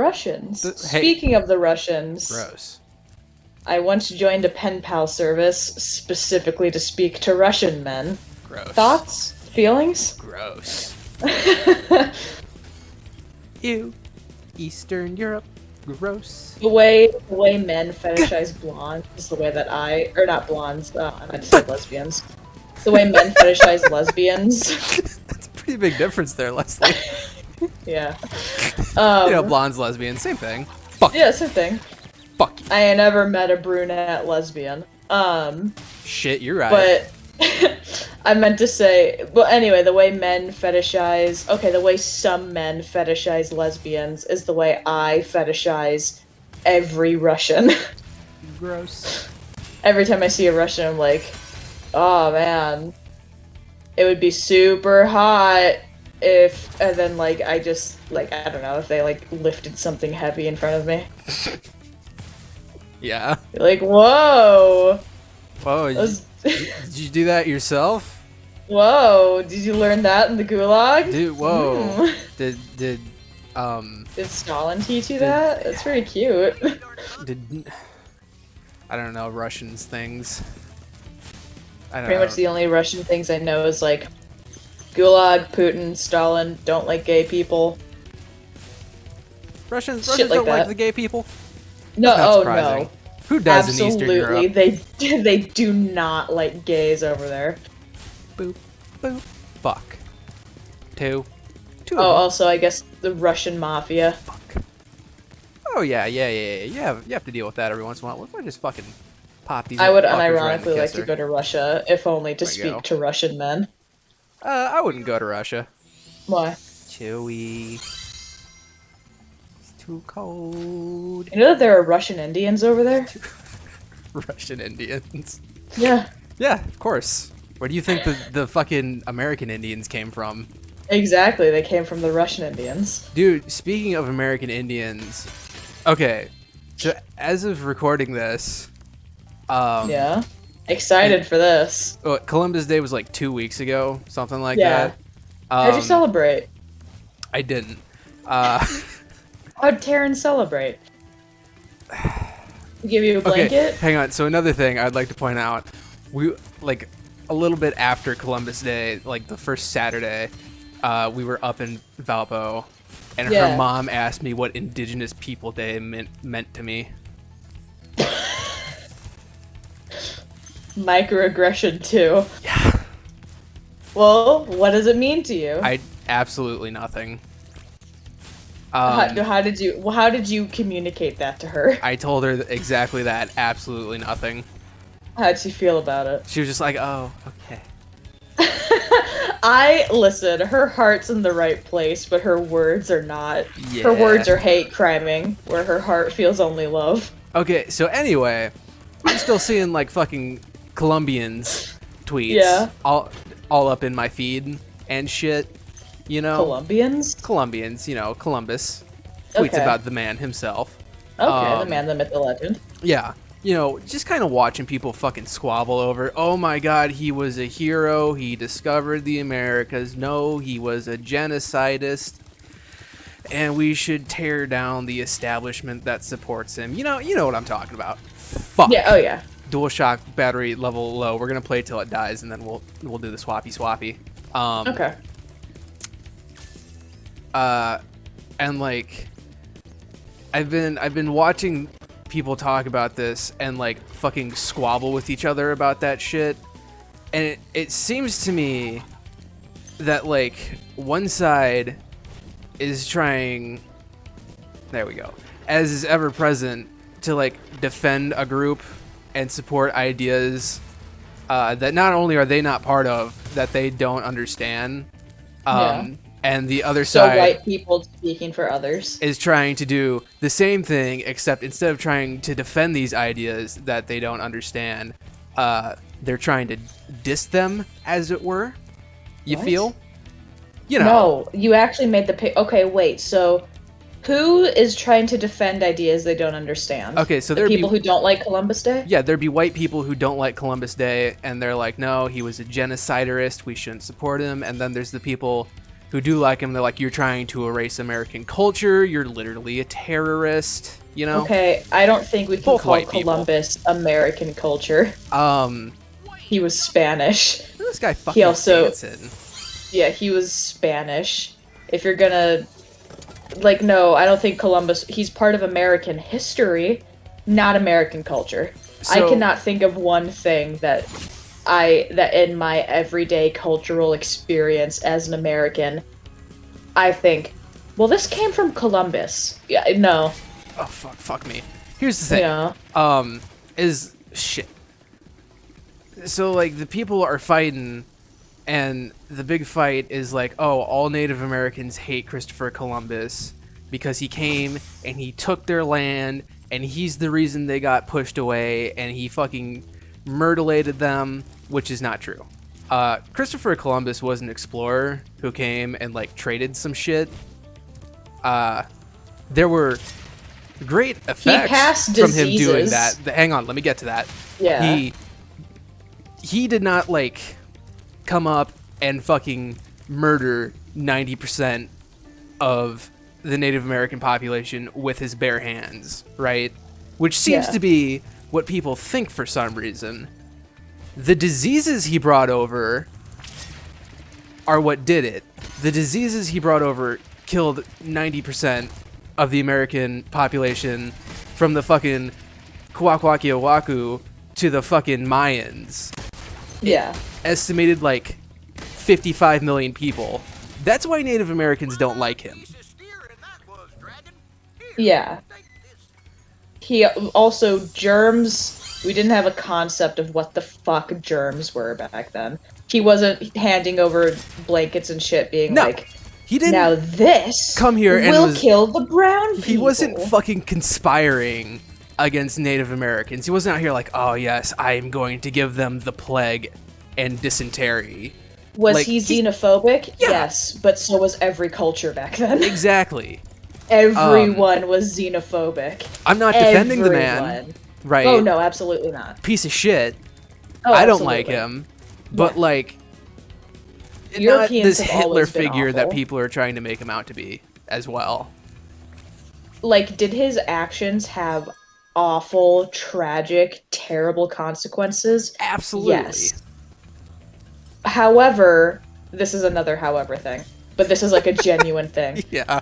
Russians. Hey, Speaking of the Russians, gross. I once joined a pen pal service specifically to speak to Russian men. Gross. Thoughts? Feelings? Gross. Ew. Eastern Europe. Gross. The way men fetishize blondes is the way that or not blondes, I meant to say lesbians. The way men fetishize lesbians. That's a pretty big difference there, Leslie. Yeah. Blondes, lesbians, same thing. Fuck. Yeah, same thing. Fuck you. I ain't never met a brunette lesbian. Shit, you're right. But I meant to say, well, anyway, the way men fetishize, okay, the way some men fetishize lesbians is the way I fetishize every Russian. Gross. Every time I see a Russian, I'm like, oh man, it would be super hot if, and then like, I just, like, I don't know, if they like lifted something heavy in front of me. Yeah. You're like, whoa! Whoa, did you do that yourself? Whoa, did you learn that in the Gulag? Dude, whoa. Did Did Stalin teach you that? That's pretty cute. I don't know, Russians things. I don't Pretty know. much the only Russian things I know is like Gulag, Putin, Stalin, don't like gay people. Russians Shit like don't like that. the gay people? No, That's not oh surprising. no. Who does Absolutely, in Eastern Europe? they do not like gays over there. Boop, boop, fuck. Two. Two Oh, of them. also, I guess the Russian mafia. Fuck. Oh yeah. You have to deal with that every once in a while. What if I just fucking pop these I would fuckers right in the unironically like to kisser? go to Russia, if only to There you go. speak to Russian men. I wouldn't go to Russia. Why? Chewy. It's too cold. You know that there are Russian Indians over there? Russian Indians. Yeah, Yeah, of course. Where do you think the fucking American Indians came from? exactly. They came from the Russian Indians. Dude, speaking of American Indians, okay, so as of recording this, Yeah. Excited for this. Columbus Day was like 2 weeks ago, something like Yeah. that. How'd you celebrate? I didn't. How'd Taryn celebrate? Give you a Okay, blanket? hang on. So another thing I'd like to point out, we like a little bit after Columbus Day, like the first Saturday, we were up in Valpo, and Yeah. her mom asked me what Indigenous People Day meant to me. Microaggression too. Yeah. Well, what does it mean to you? Absolutely nothing. How did you communicate that to her? I told her exactly that. Absolutely nothing. How'd she feel about it? She was just like, "Oh, okay." Listen, her heart's in the right place, but her words are not. Yeah. Her words are hate criming, where her heart feels only love. Okay, so anyway, I'm still seeing like fucking Colombians tweets. Yeah. All up in my feed and shit. You know. Colombians? Colombians, Columbus tweets Okay. about the man himself. Okay, the man, the myth, the legend. Yeah, just kind of watching people fucking squabble over, oh my god, he was a hero, he discovered the Americas, no, he was a genocidist, and we should tear down the establishment that supports him. You know what I'm talking about. Fuck. Yeah, oh yeah. DualShock battery level low. We're gonna play till it dies, and then we'll do the swappy. Okay. And like I've been watching people talk about this and like fucking squabble with each other about that shit, and it seems to me that like one side is trying, there we go, as is ever present, to like defend a group and support ideas that not only are they not part of, that they don't understand. Yeah. And the other So side white people speaking for others. is trying to do the same thing, except instead of trying to defend these ideas that they don't understand, they're trying to diss them, as it were. You What? feel? You know. No, you actually made the pick. Okay, wait. So, who is trying to defend ideas they don't understand? Okay, so the there'd people be who don't like Columbus Day. yeah, there'd be white people who don't like Columbus Day, and they're like, no, he was a genociderist, we shouldn't support him. And then there's the people who do like him. They're like, you're trying to erase American culture. You're literally a terrorist. You know, Okay, I don't think we can both call white people. Columbus American culture. Um, He was Spanish. this guy He fucking also, dancing. yeah, he was Spanish. If you're gonna, like, no, I don't think Columbus, he's part of American history, not American culture. I So cannot think of one thing that in my everyday cultural experience as an American, I think, well, this came from Columbus. Yeah, no, oh fuck me. Here's the you thing. know, Is shit. So like the people are fighting, and the big fight is like, oh, all Native Americans hate Christopher Columbus because he came and he took their land, and he's the reason they got pushed away, and he fucking mutilated them, which is not true. Christopher Columbus was an explorer who came and like traded some shit. There were great he effects passed from him doing diseases. that. Hang on, let me get to that. Yeah. He did not like come up and fucking murder 90% of the Native American population with his bare hands, right? Which seems Yeah. to be what people think for some reason. The diseases he brought over are what did it. The diseases he brought over killed 90% of the American population, from the fucking Kwakwaka'wakw to the fucking Mayans. Yeah. Estimated like 55 million people. That's why Native Americans don't like him. Yeah. He also germs. We didn't have a concept of what the fuck germs were back then. He wasn't handing over blankets and shit, being No, like, he "Now didn't this come here and will was. kill the brown people." He wasn't fucking conspiring against Native Americans. He wasn't out here like, oh yes, I am going to give them the plague and dysentery. Was Like, he xenophobic? Yeah. Yes, but so was every culture back then. Exactly. Everyone was xenophobic. I'm not defending the man, Everyone. right? Oh no, absolutely not. Piece of shit. Oh, I don't absolutely. like him, but Yeah. like, not Europeans this have Hitler always been figure that awful. people are trying to make him out to be as well. Like, did his actions have awful, tragic, terrible consequences? Absolutely. Yes. However, this is another however thing, but this is like a genuine thing. Yeah.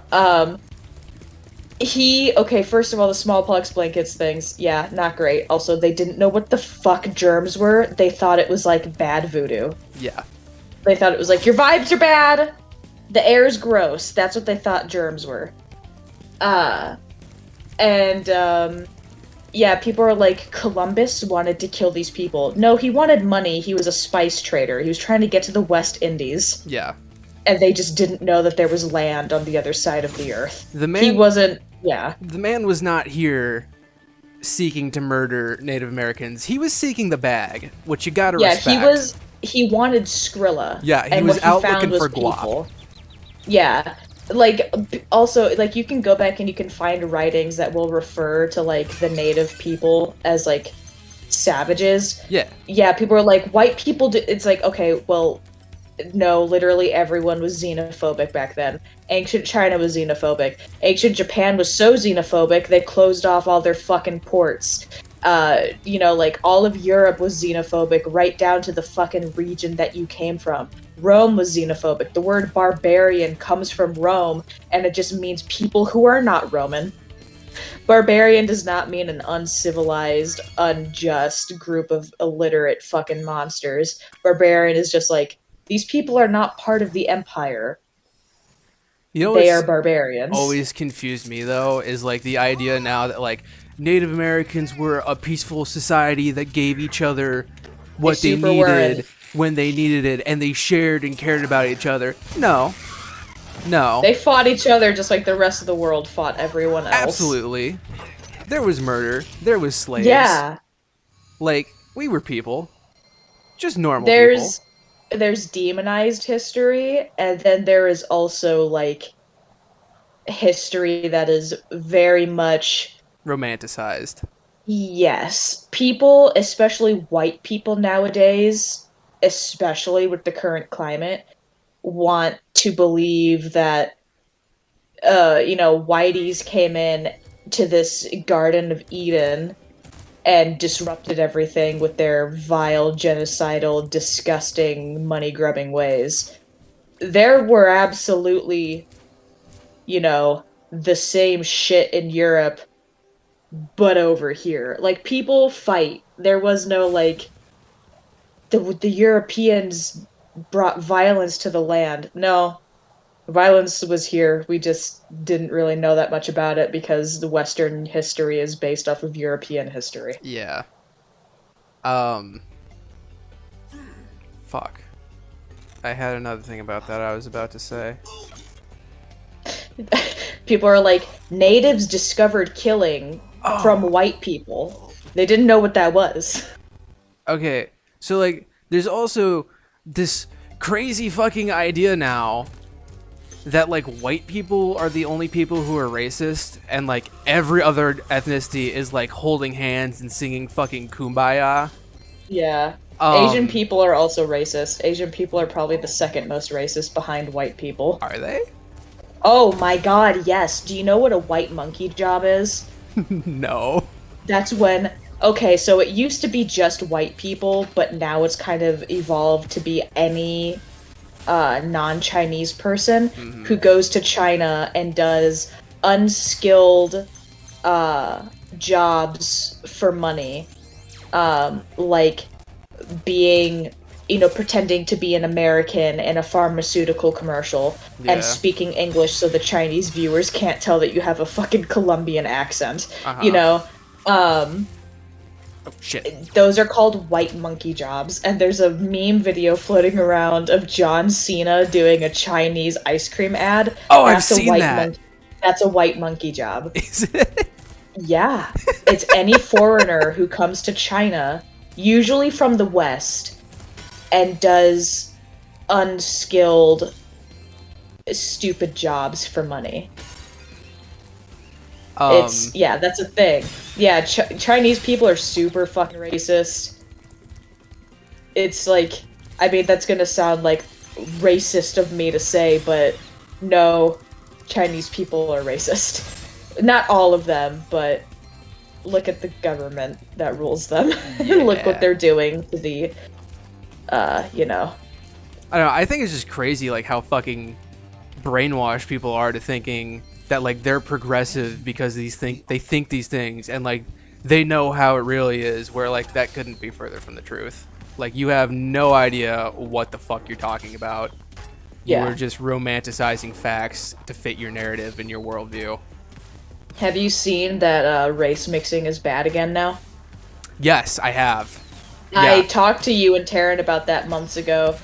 Okay, first of all, the smallpox blankets things, yeah, not great. Also, they didn't know what the fuck germs were. They thought it was like bad voodoo. Yeah. They thought it was like, your vibes are bad, the air's gross. That's what they thought germs were. Yeah, people are like, Columbus wanted to kill these people. No, he wanted money. He was a spice trader. He was trying to get to the West Indies. Yeah. And they just didn't know that there was land on the other side of the earth. The man He wasn't, yeah. The man was not here seeking to murder Native Americans. He was seeking the bag, which you gotta Yeah, respect. he wanted Skrilla. Yeah, he and was what out found looking was for guap. people. Yeah. Like, also, like, you can go back and you can find writings that will refer to, like, the native people as, like, savages. Yeah. Yeah, people are like, white people do. It's like, okay, well, no, literally everyone was xenophobic back then. Ancient China was xenophobic. Ancient Japan was so xenophobic, they closed off all their fucking ports. Like, all of Europe was xenophobic, right down to the fucking region that you came from. Rome was xenophobic. The word barbarian comes from Rome, and it just means people who are not Roman. Barbarian does not mean an uncivilized, unjust group of illiterate fucking monsters. Barbarian is just like, these people are not part of the empire. You know They are what's barbarians. always confused me though is like the idea now that like Native Americans were a peaceful society that gave each other what they super needed weren't. when they needed it, and they shared and cared about each other. No. No. They fought each other just like the rest of the world fought everyone else. Absolutely. There was murder. There was slaves. Yeah. Like, we were people. Just normal There's people. there's demonized history, and then there is also like history that is very much, Romanticized. yes, people, especially white people nowadays, especially with the current climate, want to believe that whiteys came in to this Garden of Eden and disrupted everything with their vile, genocidal, disgusting, money-grubbing ways. There were absolutely, the same shit in Europe, but over here. Like, people fight. There was no, like, the Europeans brought violence to the land. No, violence was here. We just didn't really know that much about it because the Western history is based off of European history. Yeah. Um. Fuck. I had another thing about that I was about to say. People are like, natives discovered killing from white people. They didn't know what that was. Okay, so like, there's also this crazy fucking idea now that like white people are the only people who are racist, and like every other ethnicity is like holding hands and singing fucking kumbaya. Yeah. Asian people are also racist. Asian people are probably the second most racist behind white people. Are they? Oh my god, yes. Do you know what a white monkey job is? No. That's when. Okay, so it used to be just white people, but now it's kind of evolved to be any non-Chinese person who goes to China and does unskilled jobs for money. Like being, pretending to be an American in a pharmaceutical commercial and speaking English so the Chinese viewers can't tell that you have a fucking Colombian accent. Oh shit. Those are called white monkey jobs, and there's a meme video floating around of John Cena doing a Chinese ice cream ad. Oh, I've seen that. That's a white monkey job. Is it? Yeah. It's any foreigner who comes to China, usually from the West, and does unskilled, stupid jobs for money. That's a thing. Yeah, Chinese people are super fucking racist. It's like, I mean, that's gonna sound like racist of me to say, but no, Chinese people are racist. Not all of them, but look at the government that rules them. Yeah. Look what they're doing to the, I don't know, I think it's just crazy, like, how fucking brainwashed people are to thinking that like they're progressive because they think these things, and like they know how it really is, where like that couldn't be further from the truth. Like, you have no idea what the fuck you're talking about. You were just romanticizing facts to fit your narrative and your worldview. Have you seen that race mixing is bad again now? Yes, I have. I talked to you and Taryn about that months ago,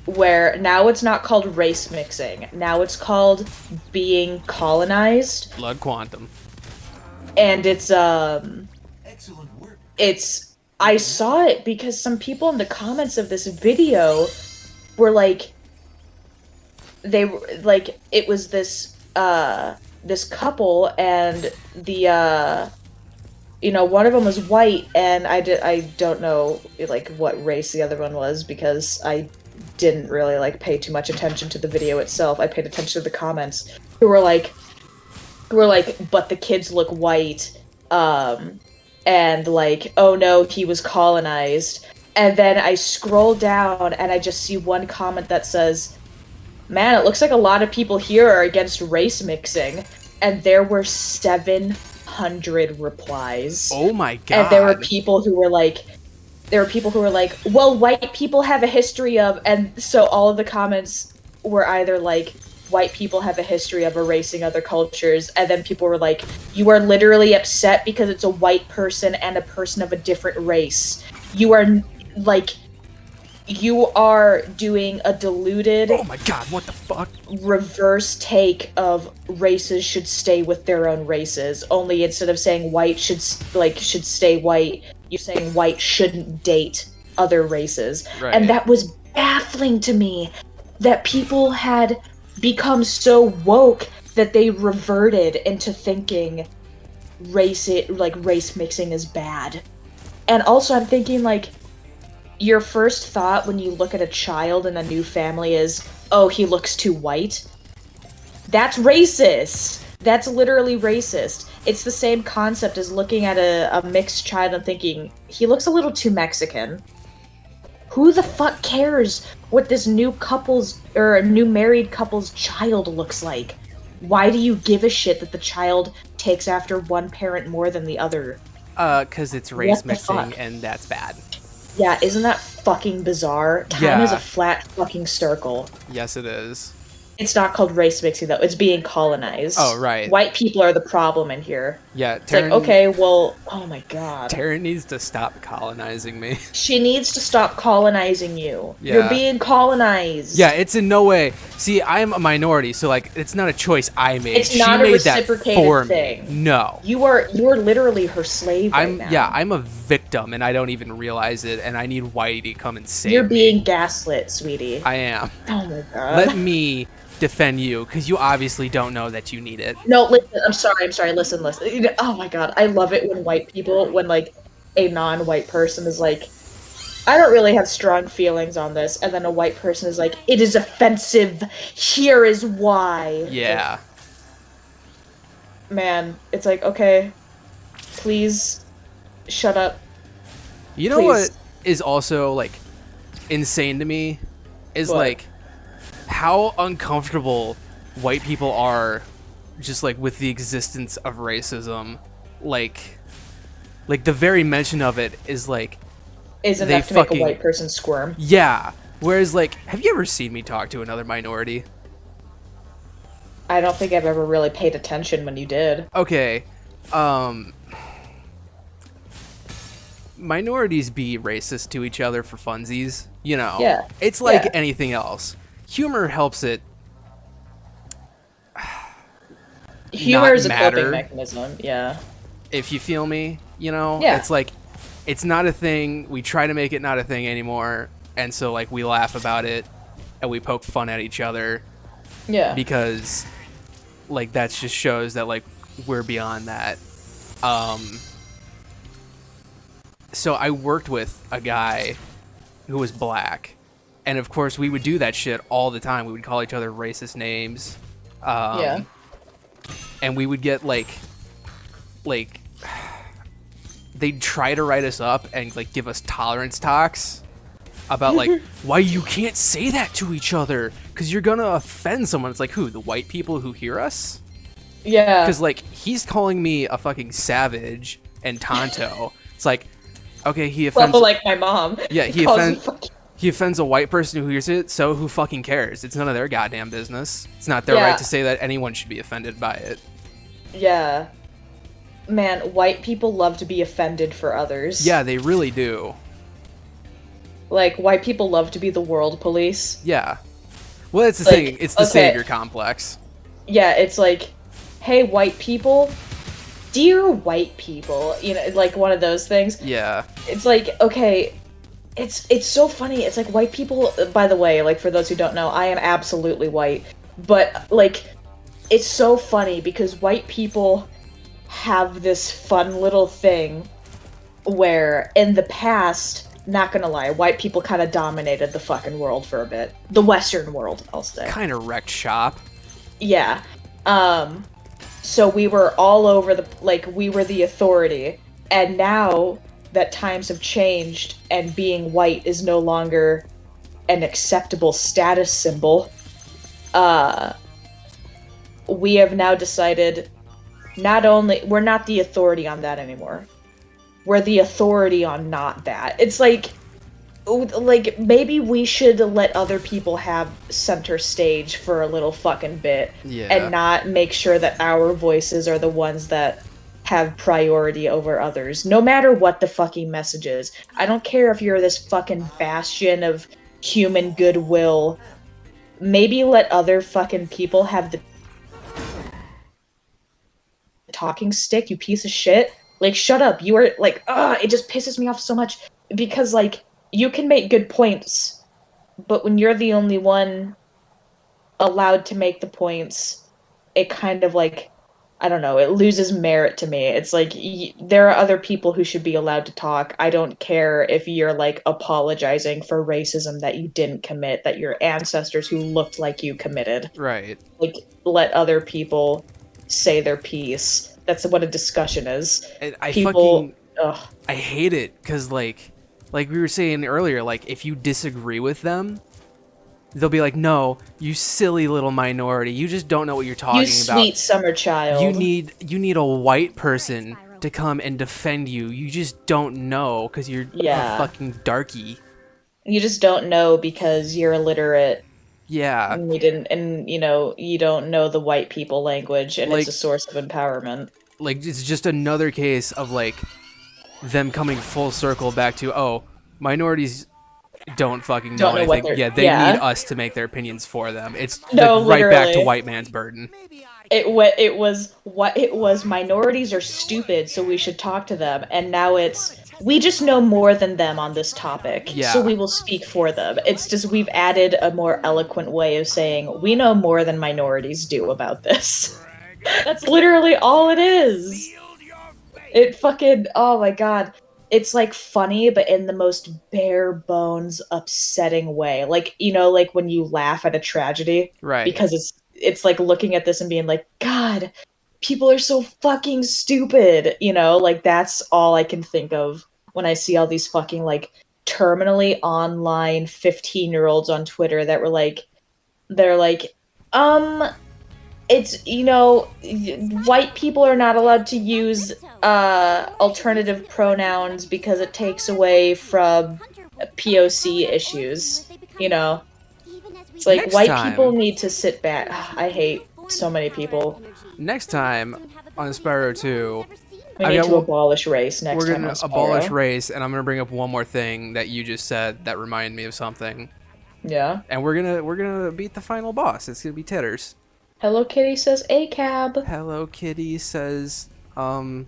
where now it's not called race mixing. Now it's called being colonized. Blood quantum. And it's excellent work. I saw it because some people in the comments of this video were like, they were like, it was this this couple, and the one of them was white, and I don't know like what race the other one was, because I didn't really like pay too much attention to the video itself. I paid attention to the comments who were like, but the kids look white, and like, oh no, he was colonized. And then I scroll down and I just see one comment that says, man, it looks like a lot of people here are against race mixing. And there were 700 replies. Oh my god. And there were people who were like, well, white people have a history of, and so all of the comments were either like, white people have a history of erasing other cultures, and then people were like, you are literally upset because it's a white person and a person of a different race. You are, like, you are doing a diluted... Oh my god, what the fuck? ...reverse take of races should stay with their own races, only instead of saying white should stay white, you're saying white shouldn't date other races. Right. And that was baffling to me, that people had become so woke that they reverted into thinking race mixing is bad. And also I'm thinking, like, your first thought when you look at a child in a new family is, oh, he looks too white. That's racist. That's literally racist. It's the same concept as looking at a mixed child and thinking, he looks a little too Mexican. Who the fuck cares what this new couple's or new married couple's child looks like? Why do you give a shit that the child takes after one parent more than the other? Because it's race What the mixing, fuck? and that's bad. Yeah, isn't that fucking bizarre? Time is a Yeah. flat fucking circle. Yes, it is. It's not called race mixing though. It's being colonized. Oh, right. White people are the problem in here. Yeah, It's like, Taryn, okay, well, oh my god. Taryn needs to stop colonizing me. She needs to stop colonizing you. Yeah. You're being colonized. Yeah, it's in no way. See, I'm a minority, so like, it's not a choice I made. It's She not a made that reciprocated for thing. me. No. You are literally her slave right now. Yeah, I'm a victim, and I don't even realize it, and I need Whitey to come and save You're me. being gaslit, sweetie. I am. Oh my god. Let me defend you, because you obviously don't know that you need it. No, listen, I'm sorry, listen. Oh my god, I love it when white people, when like a non-white person is like, I don't really have strong feelings on this, and then a white person is like, it is offensive, here is why. Yeah. Like, man, it's like, okay, please shut up. You know Please. what is also, like, insane to me? Is, What? like, how uncomfortable white people are just, like, with the existence of racism. Like the very mention of it is, like, Is they enough to make fucking- a white person squirm. yeah. Whereas, like, have you ever seen me talk to another minority? I don't think I've ever really paid attention when you did. Okay, minorities be racist to each other for funsies, you know. Yeah. It's like Yeah. anything else. Humor helps it Humor is a matter. coping mechanism, yeah. if you feel me, you know. Yeah. It's like, it's not a thing. We try to make it not a thing anymore, and so like we laugh about it and we poke fun at each other Yeah. because like that just shows that like we're beyond that. So I worked with a guy who was black, and of course we would do that shit all the time. We would call each other racist names. Yeah. And we would get like they'd try to write us up and like give us tolerance talks about like why you can't say that to each other because you're gonna offend someone. It's like, who, the white people who hear us? Yeah. Because like he's calling me a fucking savage and tonto. It's like, okay, he offends Well, like my mom. Yeah, he calls me offends fucking- he offends a white person who hears it, so who fucking cares? It's none of their goddamn business. It's not their Yeah. right to say that anyone should be offended by it. Yeah. Man, white people love to be offended for others. Yeah, they really do. Like, white people love to be the world police. Yeah. Well, it's the Like, thing. It's the okay. savior complex. Yeah, it's like, hey, white people, dear white people, you know, like one of those things. Yeah. It's like, okay, it's so funny. It's like white people, by the way, like for those who don't know, I am absolutely white. But like, it's so funny because white people have this fun little thing where in the past, not gonna lie, white people kind of dominated the fucking world for a bit. The Western world, I'll say. Kind of wrecked shop. Yeah. So we were all over the, like, we were the authority. And now that times have changed and being white is no longer an acceptable status symbol, we have now decided not only, we're not the authority on that anymore. We're the authority on not that. It's like maybe we should let other people have center stage for a little fucking bit Yeah. and not make sure that our voices are the ones that have priority over others, no matter what the fucking message is. I don't care if you're this fucking bastion of human goodwill. Maybe let other fucking people have the talking stick, you piece of shit. Like, shut up. You are, like, it just pisses me off so much. Because, like, you can make good points, but when you're the only one allowed to make the points, it kind of, like, I don't know, it loses merit to me. It's like there are other people who should be allowed to talk. I don't care if you're like apologizing for racism that you didn't commit, that your ancestors who looked like you committed. Right. Like, let other people say their piece. That's what a discussion is. And I People, fucking ugh, I hate it because like we were saying earlier, like if you disagree with them, they'll be like, "No, you silly little minority. You just don't know what you're you talking about. sweet summer child. You need a white person to come and defend you. You just don't know because you're a Yeah. fucking darky." You just don't know because you're illiterate Yeah, and you didn't, and you don't know the white people language and it's a like source of empowerment. it's just another case of like them coming full circle back to, oh, minorities don't fucking know Don't know what anything. they're, Yeah, they need yeah. us to make their opinions for them. It's like No, right back to literally. white man's burden. It was minorities are stupid, so we should talk to them. And now it's we just know more than them on this topic, so Yeah, we will speak for them. It's just we've added a more eloquent way of saying we know more than minorities do about this. That's literally all it is. It fucking, oh my god. It's like funny, but in the most bare bones, upsetting way. Like, like when you laugh at a tragedy, right. because it's like looking at this and being like, God, people are so fucking stupid. Like that's all I can think of when I see all these fucking like terminally online 15-year-olds on Twitter that were like, they're like, um, it's white people are not allowed to use alternative pronouns because it takes away from POC issues. It's like Next white people time, need to sit back. I hate so many people. next time on Spyro 2, We I need got to abolish race we're next time on gonna abolish Spyro. race, and I'm gonna bring up one more thing that you just said that reminded me of something. Yeah. And we're gonna beat the final boss. It's gonna be Titters. Hello Kitty says a cab. Hello Kitty says, And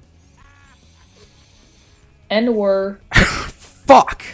we're fuck.